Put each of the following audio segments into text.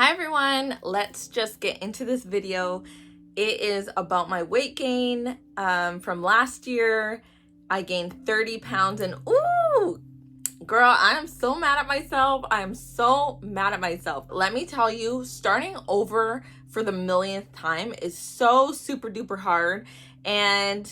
Hi everyone, let's just get into this video. It is about my weight gain from last year. I gained 30 pounds and ooh, girl, I am so mad at myself. I am so mad at myself. Let me tell you, starting over for the millionth time is so super duper hard. And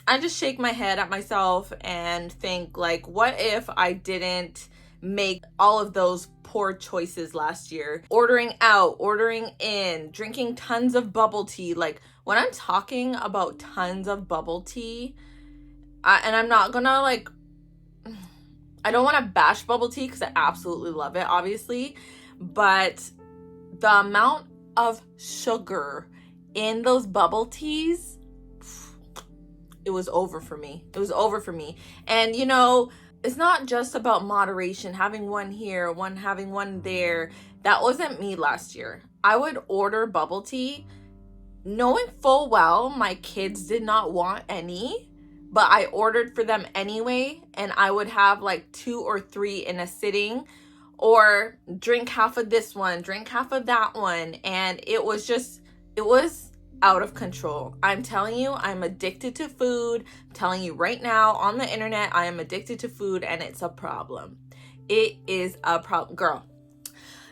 I just shake my head at myself and think, like, what if I didn't make all of those poor choices last year? Ordering out, ordering in, drinking tons of bubble tea. Like, when I'm talking about tons of bubble tea, and I'm not gonna, like, I don't want to bash bubble tea because I absolutely love it, obviously. But the amount of sugar in those bubble teas, it was over for me. It was over for me. And you know, it's not just about moderation, having one here, having one there. That wasn't me last year. I would order bubble tea knowing full well my kids did not want any, but I ordered for them anyway, and I would have like 2 or 3 in a sitting, or drink half of this one, drink half of that one, and it was out of control. I'm telling you, I'm addicted to food. I'm telling you right now on the internet, I am addicted to food, and it's a problem. It is a problem, girl.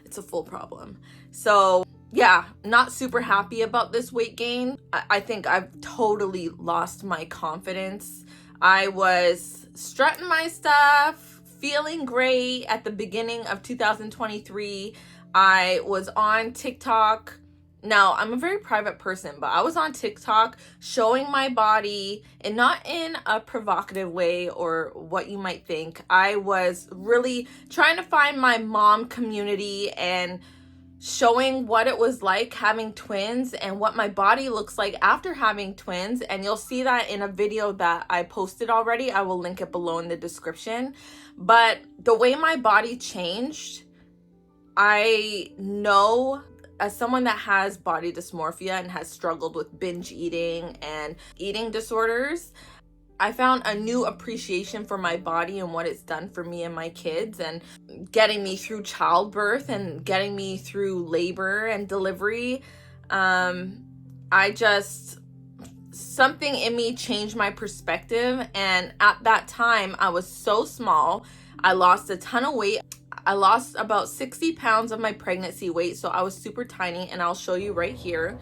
It's a full problem. So yeah, not super happy about this weight gain. I think I've totally lost my confidence. I was strutting my stuff, feeling great at the beginning of 2023. I was on TikTok. Now, I'm a very private person, but I was on TikTok showing my body, and not in a provocative way or what you might think. I was really trying to find my mom community and showing what it was like having twins and what my body looks like after having twins. And you'll see that in a video that I posted already. I will link it below in the description. But the way my body changed, I know, as someone that has body dysmorphia and has struggled with binge eating and eating disorders, I found a new appreciation for my body and what it's done for me and my kids, and getting me through childbirth and getting me through labor and delivery. Something in me changed my perspective. And at that time, I was so small. I lost a ton of weight. I lost about 60 pounds of my pregnancy weight, so I was super tiny, and I'll show you right here.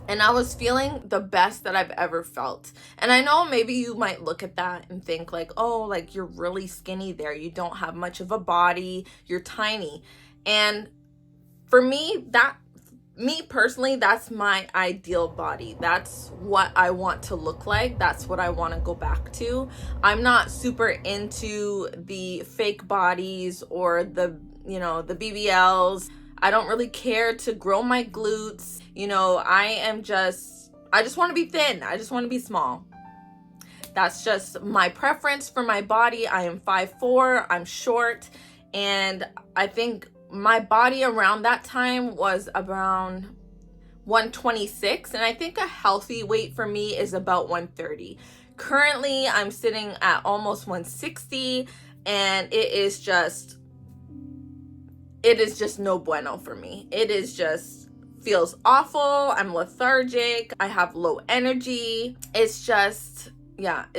And I was feeling the best that I've ever felt. And I know maybe you might look at that and think like, oh, like you're really skinny there. You don't have much of a body. You're tiny. And for me, personally, that's my ideal body. That's what I want to look like. That's what I want to go back to. I'm not super into the fake bodies or the BBLs. I don't really care to grow my glutes. You know, I just want to be thin. I just want to be small. That's just my preference for my body. I am 5'4", I'm short, and I think my body around that time was around 126, and I think a healthy weight for me is about 130. Currently, I'm sitting at almost 160, and it is just no bueno for me. It is just feels awful. I'm lethargic. I have low energy. It's just not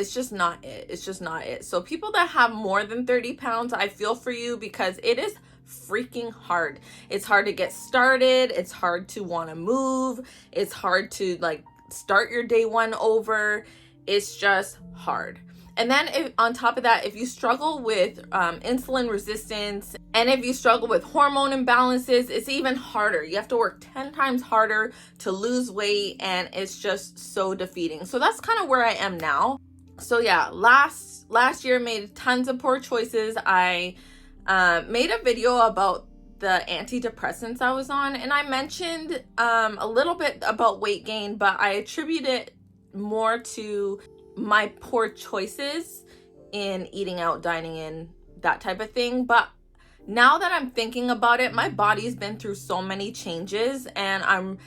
it. It's just not it. So people that have more than 30 pounds, I feel for you, because it is freaking hard. It's hard to get started. It's hard to want to move. It's hard to like start your day one over. It's just hard. And then on top of that, if you struggle with insulin resistance, and if you struggle with hormone imbalances, it's even harder. You have to work 10 times harder to lose weight, and it's just so defeating. So that's kind of where I am now. So yeah, last year made tons of poor choices. I made a video about the antidepressants I was on, and I mentioned a little bit about weight gain, but I attribute it more to my poor choices in eating out, dining in, that type of thing. But now that I'm thinking about it, my body's been through so many changes, and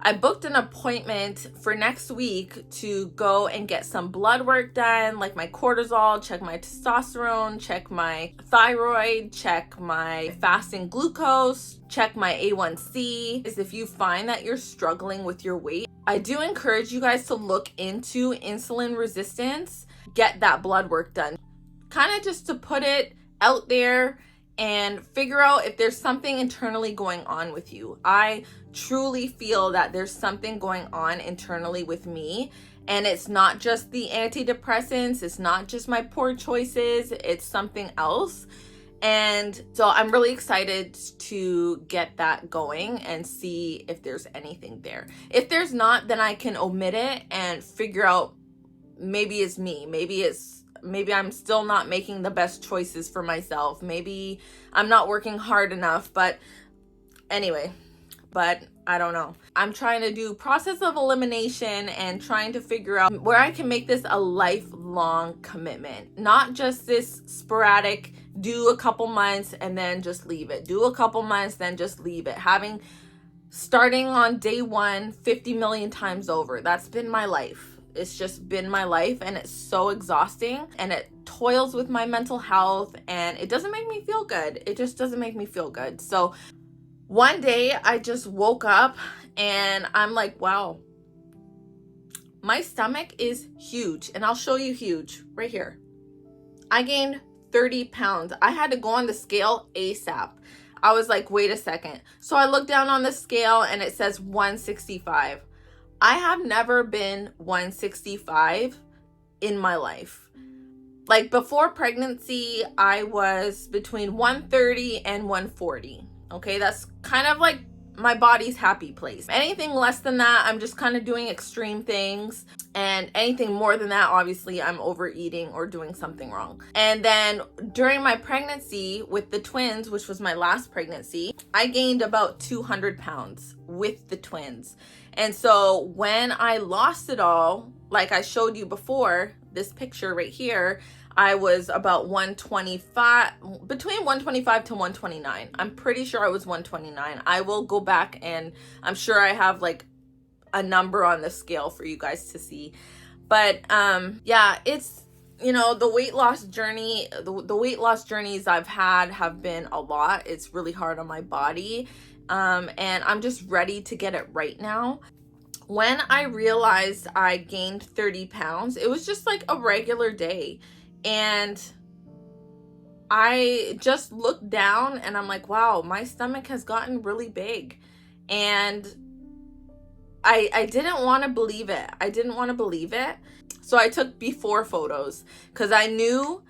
I booked an appointment for next week to go and get some blood work done, like my cortisol, check my testosterone, check my thyroid, check my fasting glucose, check my A1C. If you find that you're struggling with your weight, I do encourage you guys to look into insulin resistance, get that blood work done. Kind of just to put it out there and figure out if there's something internally going on with you. I truly feel that there's something going on internally with me, and it's not just the antidepressants, it's not just my poor choices, it's something else. And so I'm really excited to get that going and see if there's anything there. If there's not, then I can omit it and figure out, maybe it's me, maybe I'm still not making the best choices for myself. Maybe I'm not working hard enough, but anyway, but I don't know. I'm trying to do process of elimination and trying to figure out where I can make this a lifelong commitment, not just this sporadic, do a couple months and then just leave it. Do a couple months, then just leave it. Starting on day one, 50 million times over. That's been my life. It's just been my life, and it's so exhausting, and it toils with my mental health, and it doesn't make me feel good. It just doesn't make me feel good. So one day I just woke up and I'm like, wow, my stomach is huge. And I'll show you huge right here. I gained 30 pounds. I had to go on the scale ASAP. I was like, wait a second. So I looked down on the scale and it says 165. I have never been 165 in my life. Like before pregnancy, I was between 130 and 140. Okay, that's kind of like my body's happy place. Anything less than that, I'm just kind of doing extreme things. And anything more than that, obviously, I'm overeating or doing something wrong. And then during my pregnancy with the twins, which was my last pregnancy, I gained about 200 pounds with the twins. And so when I lost it all, like I showed you before, this picture right here, I was about 125, between 125 to 129. I'm pretty sure I was 129. I will go back and I'm sure I have like a number on the scale for you guys to see. But yeah, it's, you know, the weight loss journey, the weight loss journeys I've had have been a lot. It's really hard on my body. And I'm just ready to get it right now. When I realized I gained 30 pounds, it was just like a regular day. And I just looked down and I'm like, wow, my stomach has gotten really big. And I didn't want to believe it. I didn't want to believe it. So I took before photos because I knew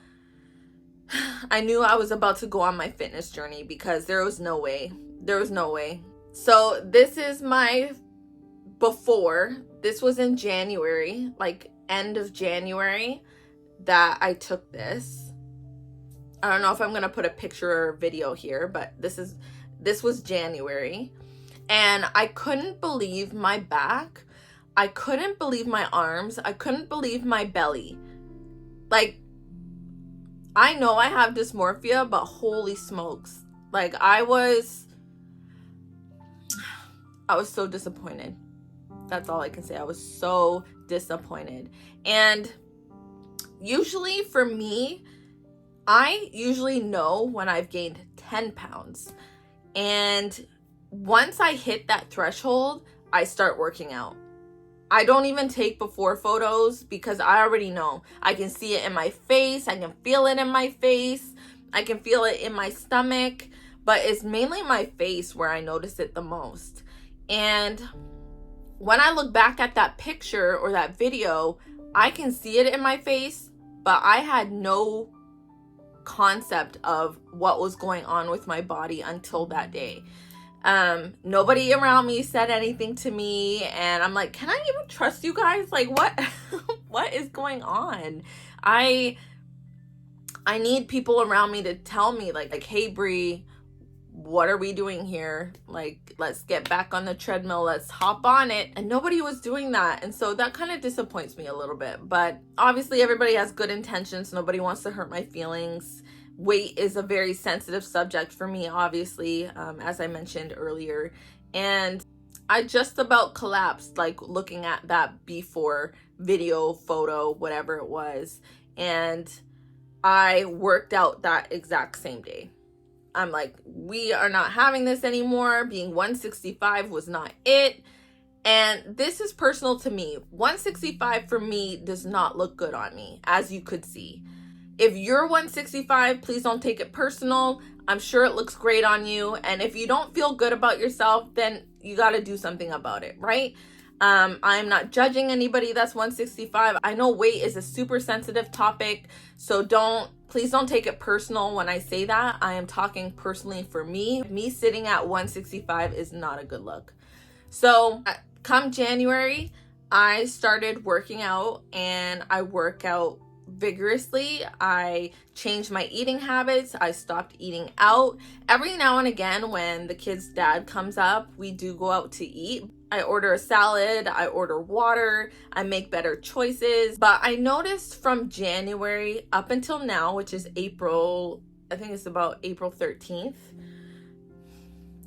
I was about to go on my fitness journey because there was no way. There was no way. So this is my before. This was in January, like end of January, that I took this. I don't know if I'm going to put a picture or video here, but this was January. And I couldn't believe my back. I couldn't believe my arms. I couldn't believe my belly. Like, I know I have dysmorphia, but holy smokes. Like, I was so disappointed. That's all I can say. I was so disappointed. And usually for me, I usually know when I've gained 10 pounds. And once I hit that threshold, I start working out. I don't even take before photos because I already know. I can see it in my face. I can feel it in my face. I can feel it in my stomach. But it's mainly my face where I notice it the most. And when I look back at that picture or that video, I can see it in my face, but I had no concept of what was going on with my body until that day. Nobody around me said anything to me, and I'm like, can I even trust you guys? Like, what is going on? I need people around me to tell me like, hey, Bree, what are we doing here? Like, let's get back on the treadmill. Let's hop on it. And nobody was doing that. And so that kind of disappoints me a little bit. But obviously everybody has good intentions. Nobody wants to hurt my feelings. Weight is a very sensitive subject for me, obviously, as I mentioned earlier. And I just about collapsed, like looking at that before video, photo, whatever it was. And I worked out that exact same day. I'm like, we are not having this anymore. Being 165 was not it. And this is personal to me. 165 for me does not look good on me, as you could see. If you're 165, please don't take it personal. I'm sure it looks great on you. And if you don't feel good about yourself, then you got to do something about it, right? I'm not judging anybody that's 165. I know weight is a super sensitive topic, so please don't take it personal when I say that. I am talking personally for me. Me sitting at 165 is not a good look. So come January, I started working out, and I work out vigorously. I changed my eating habits. I stopped eating out. Every now and again, when the kid's dad comes up, we do go out to eat. I order a salad, I order water, I make better choices. But I noticed from January up until now, which is April, I think it's about April 13th.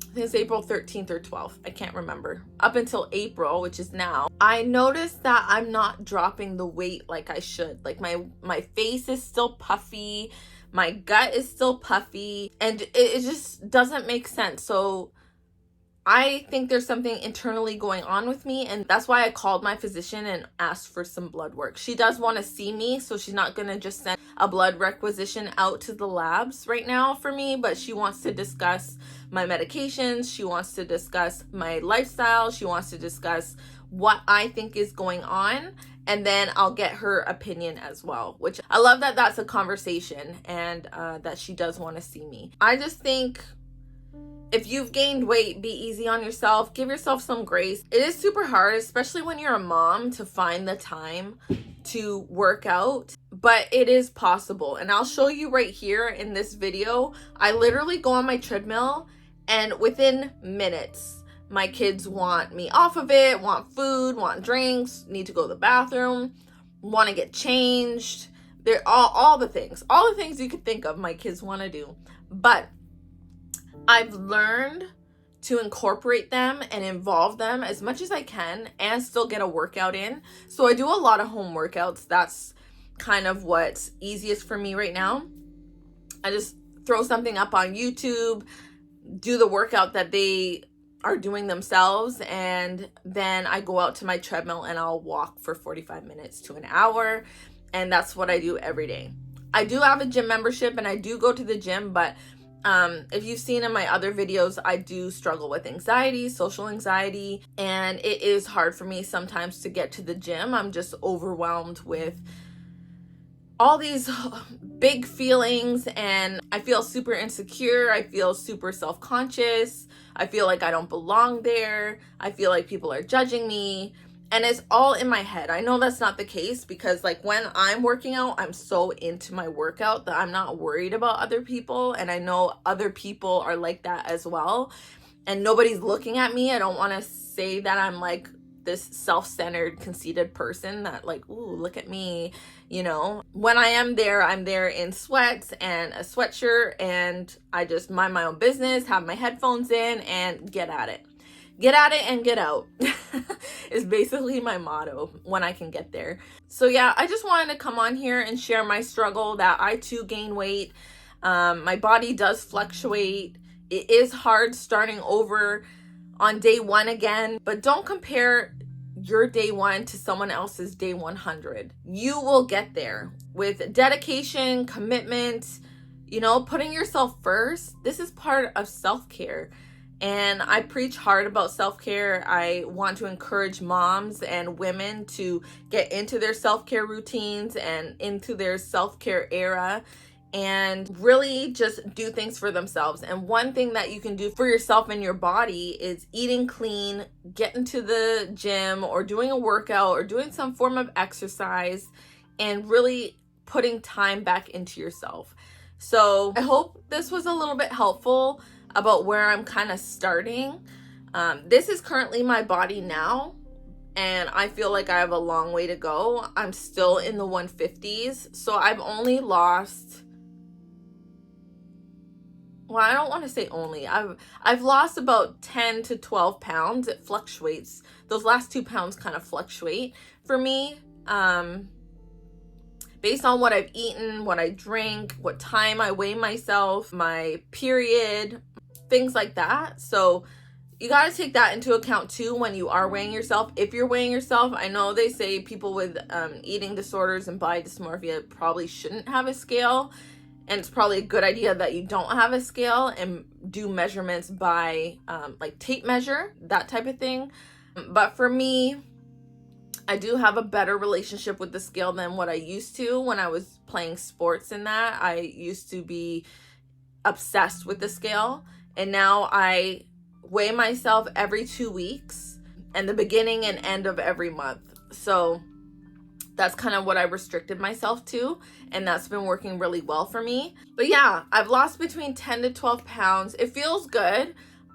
I think it's April 13th or 12th. I can't remember. Up until April, which is now, I noticed that I'm not dropping the weight like I should. Like my face is still puffy, my gut is still puffy, and it just doesn't make sense. So I think there's something internally going on with me, and that's why I called my physician and asked for some blood work. She does want to see me, so she's not going to just send a blood requisition out to the labs right now for me, but she wants to discuss my medications, she wants to discuss my lifestyle, she wants to discuss what I think is going on, and then I'll get her opinion as well, which I love that that's a conversation, and that she does want to see me. I just think if you've gained weight, be easy on yourself. Give yourself some grace. It is super hard, especially when you're a mom, to find the time to work out, but it is possible. And I'll show you right here in this video. I literally go on my treadmill, and within minutes, my kids want me off of it, want food, want drinks, need to go to the bathroom, want to get changed. They're all the things you could think of my kids want to do. But I've learned to incorporate them and involve them as much as I can and still get a workout in. So I do a lot of home workouts. That's kind of what's easiest for me right now. I just throw something up on YouTube, do the workout that they are doing themselves, and then I go out to my treadmill and I'll walk for 45 minutes to an hour. And that's what I do every day. I do have a gym membership and I do go to the gym, but if you've seen in my other videos, I do struggle with anxiety, social anxiety, and it is hard for me sometimes to get to the gym. I'm just overwhelmed with all these big feelings, and I feel super insecure. I feel super self-conscious. I feel like I don't belong there. I feel like people are judging me. And it's all in my head. I know that's not the case, because like when I'm working out, I'm so into my workout that I'm not worried about other people. And I know other people are like that as well. And nobody's looking at me. I don't want to say that I'm like this self-centered, conceited person that like, ooh, look at me. You know, when I am there, I'm there in sweats and a sweatshirt, and I just mind my own business, have my headphones in, and get at it. Get at it and get out is basically my motto when I can get there. So yeah, I just wanted to come on here and share my struggle that I too gain weight. My body does fluctuate. It is hard starting over on day one again, but don't compare your day one to someone else's day 100. You will get there with dedication, commitment, you know, putting yourself first. This is part of self-care. And I preach hard about self-care. I want to encourage moms and women to get into their self-care routines and into their self-care era and really just do things for themselves. And one thing that you can do for yourself and your body is eating clean, getting to the gym or doing a workout or doing some form of exercise, and really putting time back into yourself. So I hope this was a little bit helpful about where I'm kind of starting. This is currently my body now, and I feel like I have a long way to go. I'm still in the 150s, so I've only lost well, I don't want to say only. I've lost about 10 to 12 pounds. It fluctuates. Those last 2 pounds kind of fluctuate for me. Based on what I've eaten, what I drink, what time I weigh myself, my period, things like that. So you got to take that into account too when you are weighing yourself. If you're weighing yourself, I know they say people with eating disorders and body dysmorphia probably shouldn't have a scale. And it's probably a good idea that you don't have a scale and do measurements by like tape measure, that type of thing. But for me, I do have a better relationship with the scale than what I used to when I was playing sports and that. I used to be obsessed with the scale, and now I weigh myself every 2 weeks and the beginning and end of every month. So that's kind of what I restricted myself to, and that's been working really well for me. But yeah, I've lost between 10 to 12 pounds. It feels good.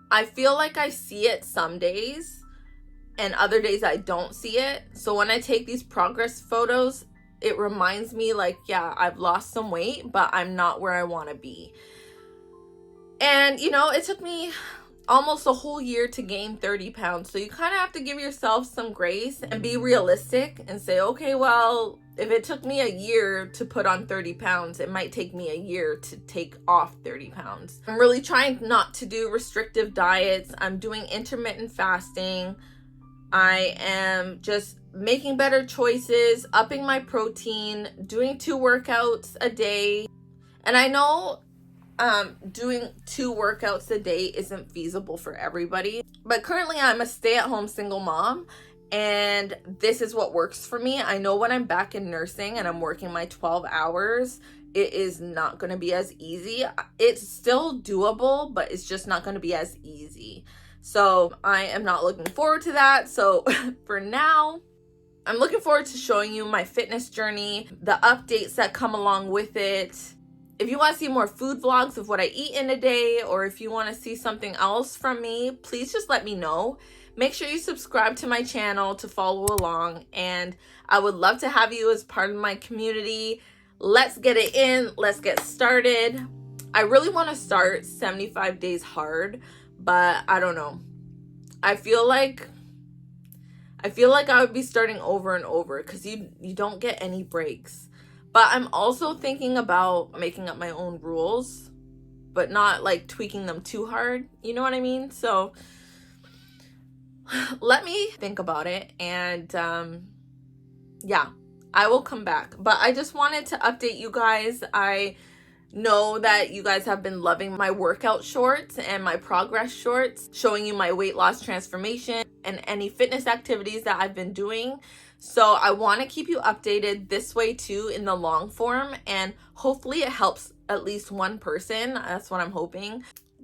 I feel like I see it some days, and other days I don't see it. So when I take these progress photos, it reminds me like, yeah, I've lost some weight, but I'm not where I want to be. And you know, it took me almost a whole year to gain 30 pounds. So you kind of have to give yourself some grace and be realistic and say, okay, well, if it took me a year to put on 30 pounds, it might take me a year to take off 30 pounds. I'm really trying not to do restrictive diets. I'm doing intermittent fasting. I am just making better choices, upping my protein, doing 2 workouts a day. And I know doing 2 workouts a day isn't feasible for everybody, but currently I'm a stay-at-home single mom, and this is what works for me. I know when I'm back in nursing and I'm working my 12 hours, it is not going to be as easy. It's still doable, but it's just not going to be as easy. So I am not looking forward to that. So for now, I'm looking forward to showing you my fitness journey, the updates that come along with it. If you want to see more food vlogs of what I eat in a day, or if you want to see something else from me, please just let me know. Make sure you subscribe to my channel to follow along, and I would love to have you as part of my community. Let's get it in. Let's get started. I really want to start 75 days hard, but I don't know. I feel like I would be starting over and over because you don't get any breaks. But I'm also thinking about making up my own rules, but not like tweaking them too hard. You know what I mean? So let me think about it, and yeah, I will come back. But I just wanted to update you guys. I know that you guys have been loving my workout shorts and my progress shorts, showing you my weight loss transformation and any fitness activities that I've been doing. So I want to keep you updated this way too in the long form, and hopefully it helps at least one person. That's what I'm hoping.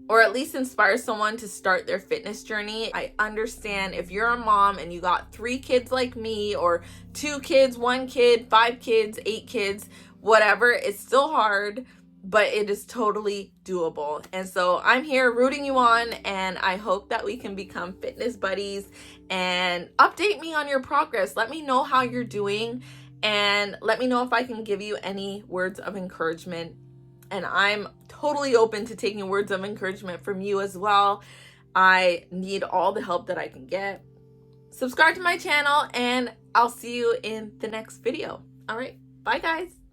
Or at least inspire someone to start their fitness journey. I understand if you're a mom and you got 3 kids like me, or 2 kids, 1 kid, 5 kids, 8 kids, whatever, it's still hard, but it is totally doable. And so I'm here rooting you on, and I hope that we can become fitness buddies. And update me on your progress. Let me know how you're doing, and let me know if I can give you any words of encouragement. And I'm totally open to taking words of encouragement from you as well. I need all the help that I can get. Subscribe to my channel, and I'll see you in the next video. All right, bye guys.